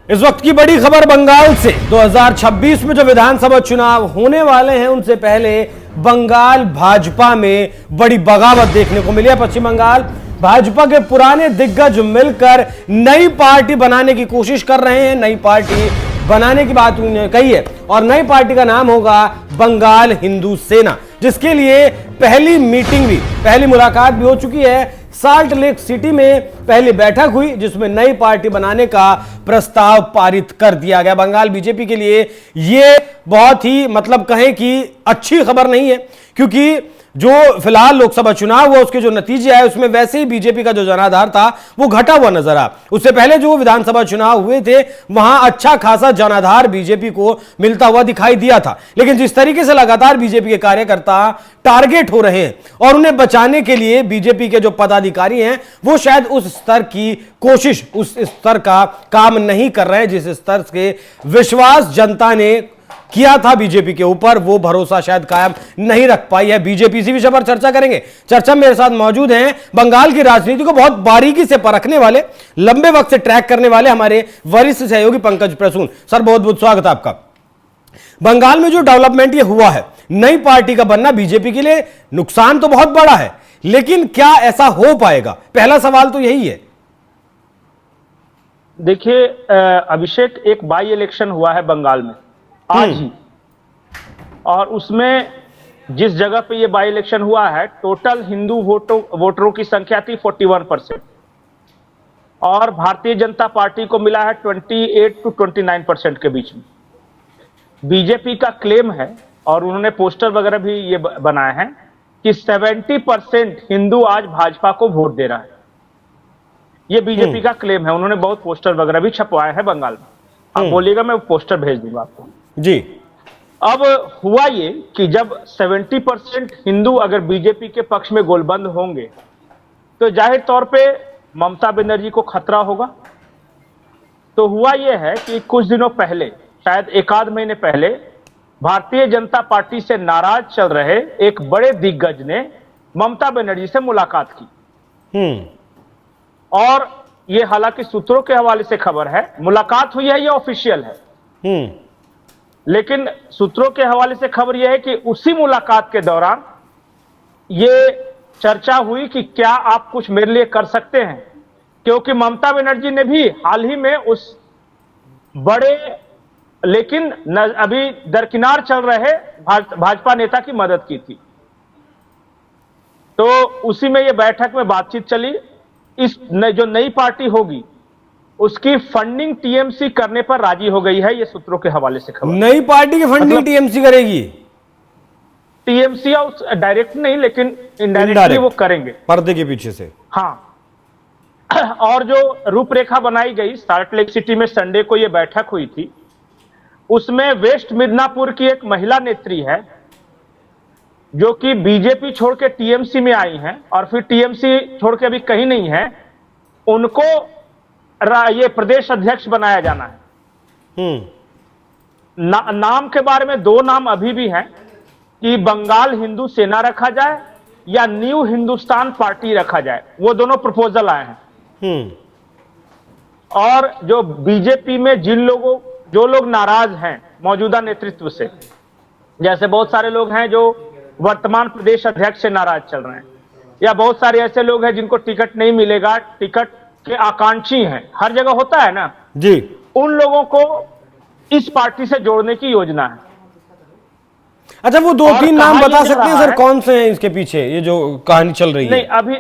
इस वक्त की बड़ी खबर बंगाल से। 2026 में जो विधानसभा चुनाव होने वाले हैं उनसे पहले बंगाल भाजपा में बड़ी बगावत देखने को मिली है। पश्चिम बंगाल भाजपा के पुराने दिग्गज मिलकर नई पार्टी बनाने की कोशिश कर रहे हैं। नई पार्टी बनाने की बात उन्होंने कही है और नई पार्टी का नाम होगा बंगाल हिंदू सेना, जिसके लिए पहली मुलाकात भी हो चुकी है। साल्ट लेक सिटी में पहली बैठक हुई जिसमें नई पार्टी बनाने का प्रस्ताव पारित कर दिया गया। बंगाल बीजेपी के लिए यह बहुत ही कहें कि अच्छी खबर नहीं है, क्योंकि जो फिलहाल लोकसभा चुनाव हुआ उसके जो नतीजे आए उसमें वैसे ही बीजेपी का जो जनाधार था वो घटा हुआ नजर आ। उससे पहले जो विधानसभा चुनाव हुए थे वहां अच्छा खासा जनाधार बीजेपी को मिलता हुआ दिखाई दिया था, लेकिन जिस तरीके से लगातार बीजेपी के कार्यकर्ता टारगेट हो रहे हैं और उन्हें बचाने के लिए बीजेपी के जो पदाधिकारी हैं वो शायद उस स्तर का काम नहीं कर रहे हैं जिस स्तर के विश्वास जनता ने किया था बीजेपी के ऊपर, वो भरोसा शायद कायम नहीं रख पाई है बीजेपी। इसी विषय पर चर्चा करेंगे। चर्चा में मेरे साथ मौजूद हैं बंगाल की राजनीति को बहुत बारीकी से परखने वाले, लंबे वक्त से ट्रैक करने वाले हमारे वरिष्ठ सहयोगी पंकज प्रसून। सर बहुत बहुत स्वागत है आपका। बंगाल में जो डेवलपमेंट ये हुआ है, नई पार्टी का बनना बीजेपी के लिए नुकसान तो बहुत बड़ा है, लेकिन क्या ऐसा हो पाएगा? पहला सवाल तो यही है। देखिए अभिषेक, एक बाई इलेक्शन हुआ है बंगाल में आज ही, और उसमें जिस जगह पे ये बाई इलेक्शन हुआ है टोटल हिंदू वोटरों की संख्या थी 41% और भारतीय जनता पार्टी को मिला है 28 to 29% के बीच में। बीजेपी का क्लेम है और उन्होंने पोस्टर वगैरह भी ये बनाए हैं कि 70% हिंदू आज भाजपा को वोट दे रहा है। ये बीजेपी का क्लेम है। उन्होंने बहुत पोस्टर वगैरह भी छपवाए हैं बंगाल में। आप बोलिएगा, मैं पोस्टर भेज दूंगा आपको जी। अब हुआ ये कि जब 70% हिंदू अगर बीजेपी के पक्ष में गोलबंद होंगे तो जाहिर तौर पे ममता बनर्जी को खतरा होगा। तो हुआ ये है कि कुछ दिनों पहले, शायद एक आध महीने पहले, भारतीय जनता पार्टी से नाराज चल रहे एक बड़े दिग्गज ने ममता बनर्जी से मुलाकात की। और ये हालांकि सूत्रों के हवाले से खबर है, मुलाकात हुई है, ये ऑफिशियल है, लेकिन सूत्रों के हवाले से खबर यह है कि उसी मुलाकात के दौरान ये चर्चा हुई कि क्या आप कुछ मेरे लिए कर सकते हैं, क्योंकि ममता बनर्जी ने भी हाल ही में उस बड़े लेकिन अभी दरकिनार चल रहे भाजपा नेता की मदद की थी। तो उसी में ये बैठक में बातचीत चली। इस जो नई पार्टी होगी उसकी फंडिंग टीएमसी करने पर राजी हो गई है, ये सूत्रों के हवाले से खबर। नई पार्टी की फंडिंग टीएमसी करेगी? टीएमसी डायरेक्ट नहीं, लेकिन इनडायरेक्टली वो करेंगे पर्दे के पीछे से। हाँ। और जो रूपरेखा बनाई गई, साल्ट लेक सिटी में संडे को ये बैठक हुई थी, उसमें वेस्ट मिदनापुर की एक महिला नेत्री है जो कि बीजेपी छोड़ के टीएमसी में आई हैं और फिर टीएमसी छोड़ के अभी कहीं नहीं है, उनको ये प्रदेश अध्यक्ष बनाया जाना है। नाम के बारे में दो नाम अभी भी हैं कि बंगाल हिंदू सेना रखा जाए या न्यू हिंदुस्तान पार्टी रखा जाए। वो दोनों प्रपोजल आए हैं। और जो बीजेपी में जो लोग नाराज हैं मौजूदा नेतृत्व से, जैसे बहुत सारे लोग हैं जो वर्तमान प्रदेश अध्यक्ष से नाराज चल रहे हैं, या बहुत सारे ऐसे लोग हैं जिनको टिकट नहीं मिलेगा, टिकट के आकांक्षी हैं, हर जगह होता है ना जी, उन लोगों को इस पार्टी से जोड़ने की योजना है। अच्छा, वो दो तीन नाम बता सकते हैं सर, कौन से हैं इसके पीछे, ये जो कहानी चल रही है? नहीं, अभी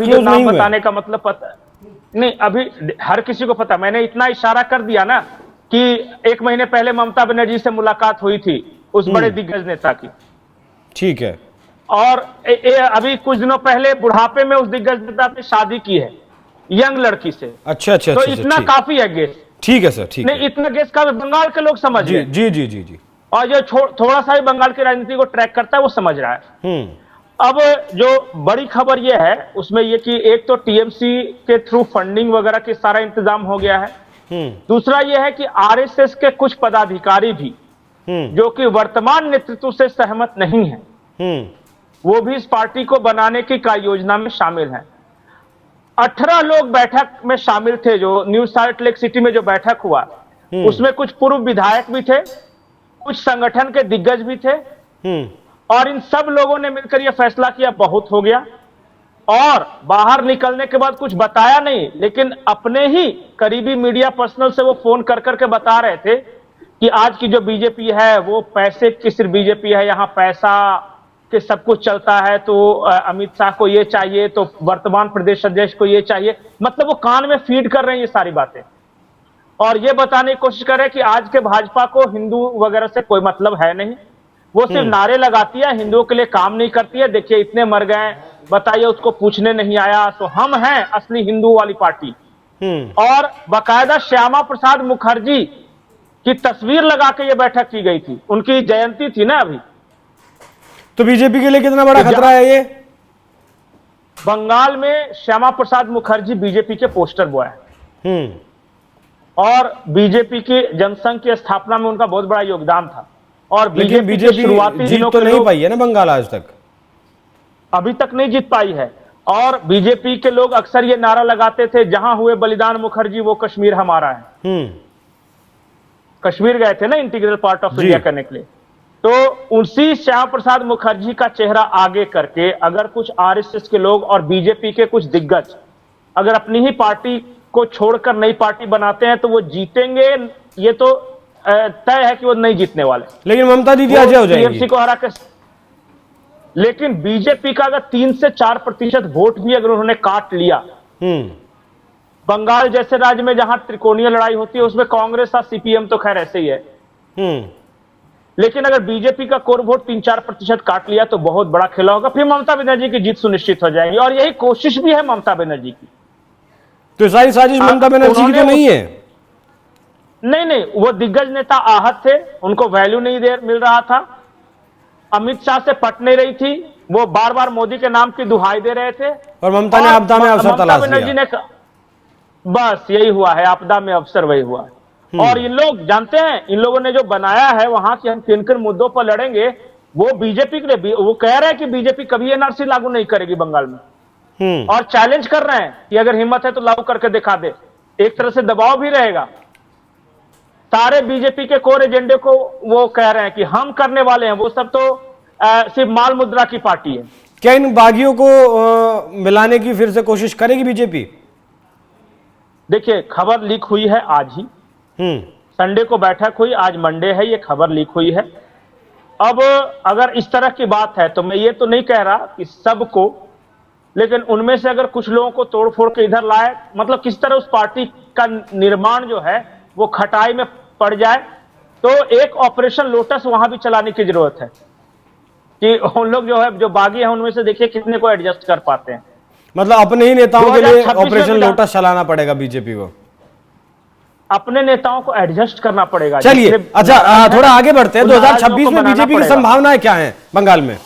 जो नाम बताने का मतलब पता नहीं, अभी हर किसी को पता। मैंने इतना इशारा कर दिया ना कि एक महीने पहले ममता बनर्जी से मुलाकात हुई थी उस बड़े दिग्गज नेता की। ठीक है। और अभी कुछ दिनों पहले बुढ़ापे में उस दिग्गज नेता ने शादी की है यंग लड़की से। अच्छा। तो इतना काफी है गेस। ठीक है सर, ठीक है। नहीं, इतना गेस का बंगाल के लोग समझ रहे हैं। जी जी जी जी। और जो थोड़ा सा भी बंगाल की राजनीति को ट्रैक करता है वो समझ रहा है। अब जो बड़ी खबर ये है उसमें ये कि एक तो टीएमसी के थ्रू फंडिंग वगैरह के सारा इंतजाम हो गया है। दूसरा ये है कि आरएसएस के कुछ पदाधिकारी भी जो कि वर्तमान नेतृत्व से सहमत नहीं है, वो भी इस पार्टी को बनाने की योजना में शामिल हैं। 18 लोग बैठक में शामिल थे। जो न्यू सॉल्ट लेक सिटी में जो बैठक हुआ उसमें कुछ पूर्व विधायक भी थे, कुछ संगठन के दिग्गज भी थे, और इन सब लोगों ने मिलकर यह फैसला किया बहुत हो गया। और बाहर निकलने के बाद कुछ बताया नहीं, लेकिन अपने ही करीबी मीडिया पर्सनल से वो फोन कर करके बता रहे थे कि आज की जो बीजेपी है वो पैसे की सिर्फ बीजेपी है, यहां पैसा के सब कुछ चलता है, तो अमित शाह को ये चाहिए, तो वर्तमान प्रदेश अध्यक्ष को ये चाहिए। मतलब वो कान में फीड कर रहे हैं ये सारी बातें, और ये बताने की कोशिश कर रहे हैं कि आज के भाजपा को हिंदू वगैरह से कोई मतलब है नहीं, वो सिर्फ नारे लगाती है, हिंदुओं के लिए काम नहीं करती है। देखिए इतने मर गए, बताइए उसको पूछने नहीं आया। तो हम हैं असली हिंदू वाली पार्टी। और बाकायदा श्यामा प्रसाद मुखर्जी की तस्वीर लगा के ये बैठक की गई थी, उनकी जयंती थी ना अभी। तो बीजेपी के लिए कितना बड़ा खतरा है ये? बंगाल में श्यामा प्रसाद मुखर्जी बीजेपी के पोस्टर बॉय है, और बीजेपी की जनसंघ की स्थापना में उनका बहुत बड़ा योगदान था। और बीजेपी शुरुआती जीत तो नहीं पाई है ना बंगाल आज तक, अभी तक नहीं जीत पाई है। और बीजेपी के लोग अक्सर ये नारा लगाते थे, जहां हुए बलिदान मुखर्जी वो कश्मीर हमारा है। कश्मीर गए थे ना इंटीग्रल पार्ट ऑफ इंडिया करने के लिए। तो उसी श्यामा प्रसाद मुखर्जी का चेहरा आगे करके अगर कुछ आरएसएस के लोग और बीजेपी के कुछ दिग्गज अगर अपनी ही पार्टी को छोड़कर नई पार्टी बनाते हैं तो वो जीतेंगे, ये तो तय है कि वो नहीं जीतने वाले। लेकिन ममता दीदी अजय हो जाएंगी टीएमसी को हरा के। लेकिन बीजेपी का अगर 3 से 4% वोट भी अगर उन्होंने काट लिया, बंगाल जैसे राज्य में जहां त्रिकोणीय लड़ाई होती है उसमें कांग्रेस और सीपीएम तो खैर ऐसे ही है, लेकिन अगर बीजेपी का कोर वोट 3-4% काट लिया तो बहुत बड़ा खेला होगा, फिर ममता बनर्जी की जीत सुनिश्चित हो जाएगी। और यही कोशिश भी है ममता बनर्जी की। तो सारी साजिश ममता बनर्जी की तो नहीं है? नहीं, वो दिग्गज नेता आहत थे, उनको वैल्यू नहीं मिल रहा था, अमित शाह से पट नहीं रही थी, वो बार बार मोदी के नाम की दुहाई दे रहे थे, और ममता ने आपदा में अवसर तलाश लिया। बस यही हुआ है, आपदा में अवसर वही हुआ है। और इन लोग जानते हैं, इन लोगों ने जो बनाया है वहां कि हम किन किन मुद्दों पर लड़ेंगे, वो बीजेपी के लिए वो कह रहे हैं कि बीजेपी कभी एनआरसी लागू नहीं करेगी बंगाल में, और चैलेंज कर रहे हैं कि अगर हिम्मत है तो लागू करके दिखा दे। एक तरह से दबाव भी रहेगा। सारे बीजेपी के कोर एजेंडे को वो कह रहे हैं कि हम करने वाले हैं, वो सब तो सिर्फ माल मुद्रा की पार्टी है। क्या इन बागियों को मिलाने की फिर से कोशिश करेगी बीजेपी? देखिए खबर लीक हुई है आज ही, संडे को बैठक हुई, आज मंडे है, ये खबर लीक हुई है। अब अगर इस तरह की बात है तो मैं ये तो नहीं कह रहा कि सबको, लेकिन उनमें से अगर कुछ लोगों को तोड़ फोड़ के इधर लाए, मतलब किस तरह उस पार्टी का निर्माण जो है वो खटाई में पड़ जाए, तो एक ऑपरेशन लोटस वहां भी चलाने की जरूरत है कि उन लोग जो है जो बागी हैं उनमें से देखिए कितने को एडजस्ट कर पाते हैं। मतलब अपने ही नेताओं के लिए ऑपरेशन लोटस चलाना पड़ेगा बीजेपी को, अपने नेताओं को एडजस्ट करना पड़ेगा। चलिए अच्छा थोड़ा आगे बढ़ते हैं। 2026 में बीजेपी की संभावनाएं क्या हैं बंगाल में?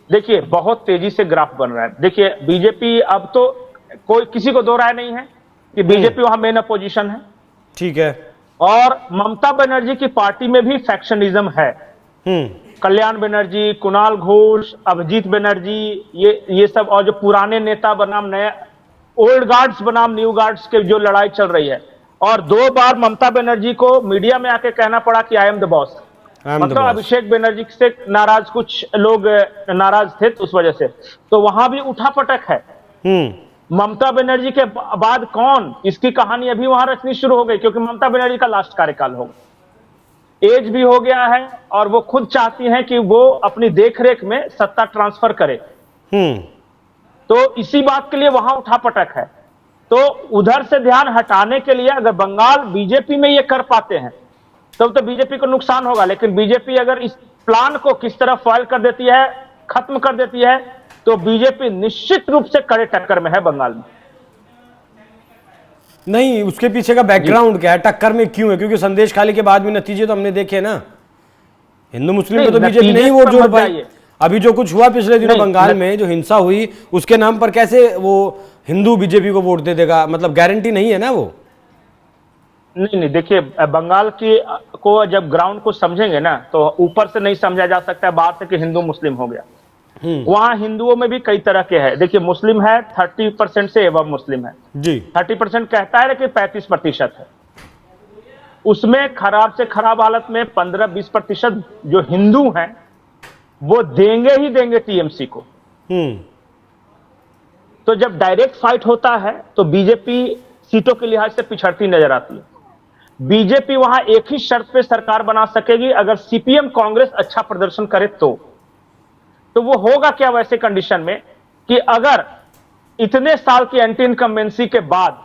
देखिए बहुत तेजी से ग्राफ बन रहा है। देखिए बीजेपी, अब तो कोई किसी को दो राय नहीं है कि बीजेपी वहां मेन अपोजिशन है, ठीक है। और ममता बनर्जी की पार्टी में भी फैक्शनिज्म है। कल्याण बनर्जी, कुणाल घोष, अभिजीत बनर्जी, ये सब, और जो पुराने नेता बनाम नए, ओल्ड गार्ड्स बनाम न्यू गार्ड्स के जो लड़ाई चल रही है। और 2 बार ममता बनर्जी को मीडिया में आके कहना पड़ा कि आई एम द बॉस, मतलब अभिषेक बनर्जी से नाराज कुछ लोग नाराज थे तो उस वजह से, तो वहां भी उठापटक है। ममता बनर्जी के बाद कौन, इसकी कहानी अभी वहां रचनी शुरू हो गई, क्योंकि ममता बनर्जी का लास्ट कार्यकाल होगा, एज भी हो गया है, और वो खुद चाहती हैं कि वो अपनी देखरेख में सत्ता ट्रांसफर करे। तो इसी बात के लिए वहां उठापटक है। तो उधर से ध्यान हटाने के लिए अगर बंगाल बीजेपी में ये कर पाते हैं तब तो बीजेपी को नुकसान होगा, लेकिन बीजेपी अगर इस प्लान को किस तरह फॉइल कर देती है, खत्म कर देती है, तो बीजेपी निश्चित रूप से कड़े टक्कर में है बंगाल में। नहीं, उसके पीछे का बैकग्राउंड क्या है, टक्कर में क्यों है? क्योंकि संदेश खाली के बाद भी नतीजे तो हमने देखे ना, हिंदू मुस्लिम में तो बीजेपी नहीं वोट जोड़ पाई। अभी जो कुछ हुआ पिछले दिनों बंगाल में, जो हिंसा हुई, उसके नाम पर कैसे वो हिंदू बीजेपी को वोट दे देगा? मतलब गारंटी नहीं है ना वो। नहीं, देखिए बंगाल की को जब ग्राउंड को समझेंगे ना तो ऊपर से नहीं समझा जा सकता है बाहर से कि हिंदू मुस्लिम हो गया। वहां हिंदुओं में भी कई तरह के हैं। देखिए, मुस्लिम है 30% से एवं मुस्लिम है जी। 30% कहता है कि 35% है। उसमें खराब से खराब हालत में 15-20% जो हिंदू हैं वो देंगे ही देंगे टीएमसी को। तो जब डायरेक्ट फाइट होता है तो बीजेपी सीटों के लिहाज से पिछड़ती नजर आती है। बीजेपी वहां एक ही शर्त पे सरकार बना सकेगी, अगर सीपीएम कांग्रेस अच्छा प्रदर्शन करे तो वो होगा क्या वैसे कंडीशन में कि अगर इतने साल की एंटी इनकम्बेंसी के बाद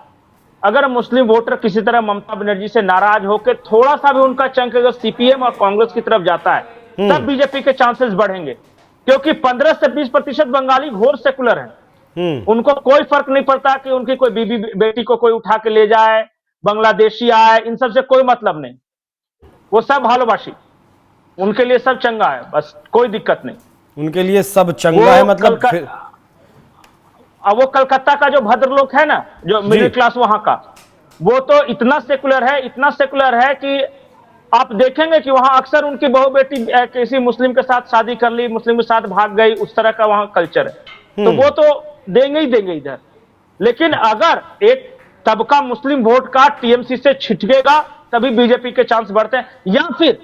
अगर मुस्लिम वोटर किसी तरह ममता बनर्जी से नाराज होकर थोड़ा सा भी उनका चंक अगर सीपीएम और कांग्रेस की तरफ जाता है तब बीजेपी के चांसेस बढ़ेंगे, क्योंकि 15 से 20% बंगाली घोर सेकुलर हैं। उनको कोई फर्क नहीं पड़ता कि उनकी कोई बीबी बेटी को कोई उठा के ले जाए, बांग्लादेशी आए, इन सब से कोई मतलब नहीं। वो सब भालोबाशी, उनके लिए सब चंगा है, बस कोई दिक्कत नहीं। उनके लिए सब चंगा है मतलब अब वो कलकत्ता का जो भद्रलोक है ना, जो मिडिल क्लास वहां का, वो तो इतना सेकुलर है, इतना सेकुलर है कि आप देखेंगे कि वहां अक्सर उनकी बहू बेटी किसी मुस्लिम के साथ शादी कर ली, मुस्लिम के साथ भाग गई, उस तरह का वहां कल्चर है। तो वो तो देंगे ही देंगे इधर। लेकिन अगर एक तबका मुस्लिम वोट का टीएमसी से छिटकेगा तभी बीजेपी के चांस बढ़ते हैं, या फिर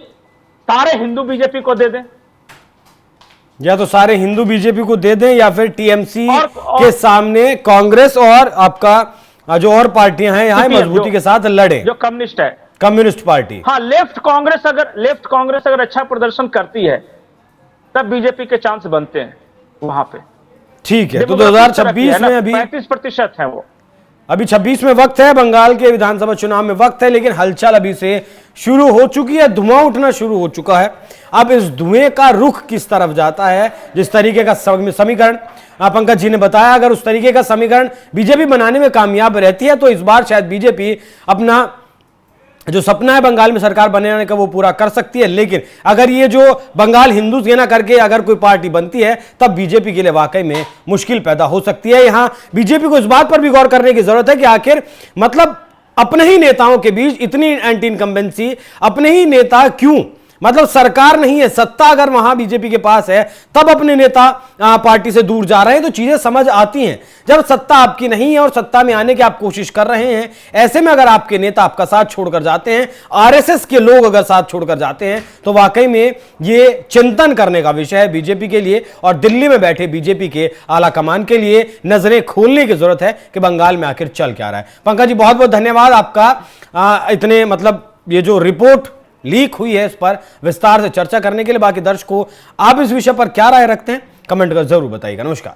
सारे हिंदू बीजेपी को दे दें, या तो सारे हिंदू बीजेपी को दे दें या फिर टीएमसी के सामने कांग्रेस और आपका जो और पार्टियां हैं यहां मजबूती के साथ लड़े, जो कम्युनिस्ट है, कम्युनिस्ट पार्टी। हाँ, लेफ्ट कांग्रेस अगर अच्छा प्रदर्शन करती है तब बीजेपी के चांस बनते हैं वहां पे। ठीक है, तो 2026 में अभी 35% है वो। अभी 26 में वक्त है, बंगाल के विधानसभा चुनाव में वक्त है, लेकिन हलचल अभी से शुरू हो चुकी है, धुआं उठना शुरू हो चुका है। अब इस धुएं का रुख किस तरफ जाता है, जिस तरीके का समीकरण पंकज जी ने बताया, अगर उस तरीके का समीकरण बीजेपी बनाने में कामयाब रहती है तो इस बार शायद बीजेपी अपना जो सपना है बंगाल में सरकार बनाने का वो पूरा कर सकती है। लेकिन अगर ये जो बंगाल हिंदू सेना करके अगर कोई पार्टी बनती है तब बीजेपी के लिए वाकई में मुश्किल पैदा हो सकती है। यहां बीजेपी को इस बात पर भी गौर करने की जरूरत है कि आखिर मतलब अपने ही नेताओं के बीच इतनी एंटी इनकम्बेंसी, अपने ही नेता क्यों, मतलब सरकार नहीं है, सत्ता अगर वहां बीजेपी के पास है तब अपने नेता पार्टी से दूर जा रहे हैं, तो चीजें समझ आती हैं। जब सत्ता आपकी नहीं है और सत्ता में आने की आप कोशिश कर रहे हैं, ऐसे में अगर आपके नेता आपका साथ छोड़कर जाते हैं, आरएसएस के लोग अगर साथ छोड़कर जाते हैं, तो वाकई में ये चिंतन करने का विषय है बीजेपी के लिए और दिल्ली में बैठे बीजेपी के आला कमान के लिए नजरें खोलने की जरूरत है कि बंगाल में आखिर चल क्या रहा है। पंकज जी, बहुत बहुत धन्यवाद आपका इतने मतलब ये जो रिपोर्ट लीक हुई है इस पर विस्तार से चर्चा करने के लिए। बाकी दर्शकों, आप इस विषय पर क्या राय रखते हैं कमेंट कर जरूर बताइएगा। नमस्कार।